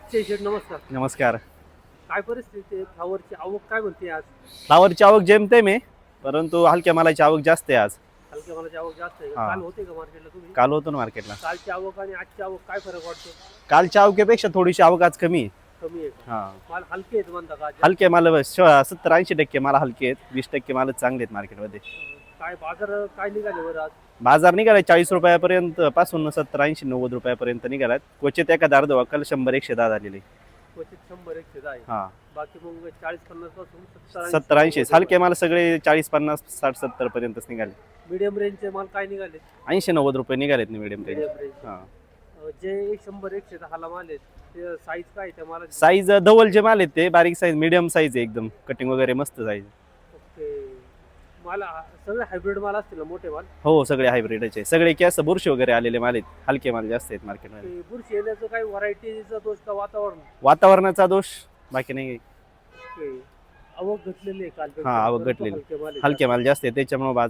अक्षय शेठ नमस्कार. नमस्कार. काय परिस्थिती आहे? फ्लावरची आवक काय म्हणते आज? फ्लावरची आवक जेमतेम आहे, परंतु हलक्या मालाची आवक जास्त आहे आज. हलक्या मालाची आवक जास्त आहे. हा. काल होते का मार्केटला तुम्ही? काल होतो ना मार्केटला. कालची आवक आणि आजची आवक काय फरक वाटतो? कालच्या आवकेपेक्षा थोडीशी आवक आज कमी आहे. कमी आहे का? हा. माल हलके आहेत म्हणता का? हलके माल 70-80% माल हलके आहेत, 20% मालच चांगले आहेत मार्केटमध्ये. काय बाजार काय निघाले बरं आज? बाजार निघालाय 40 रुपयापर्यंत पासून 70-80-90 रुपयापर्यंत निघालाय. क्वचित एखादा अर्ध वाकल 100-110 झालेले. क्वचित 100-110 आहे. हा. बाकी मग 40-50 पासून 70-80 हलके माल सगळे 40-50 60-70 पर्यंतच निघाले. मीडियम रेंजचे माल काय निघाले? 80-90 रुपये निघालेत ना मीडियम रेंज. Medium range. हा. जे 100-110 ला माल आहेत ते साईज काय आहे त्या मालाची? साईज धवल जे माल आहेत ते बारीक साईज मीडियम साईज आहे, एकदम कटिंग वगैरे मस्त साईज. ओके. माल सगळे हायब्रिड माल असतील ना, मोठे माल? हो सगळे हायब्रिडच आहे, सगळे केस बुरशी वगैरे आलेले माल आहेत, हलके माल जास्त आहेत मार्केटमध्ये. ते बुरशी येण्याचं काही व्हरायटीचा दोष का वातावरण? वातावरणाचा दोष बाकी नाही. ओके. आवक घटलेली आहे काल. हा, आवक घटलेली. हलके माल जास्त आहे त्याच्यामुळे बाजार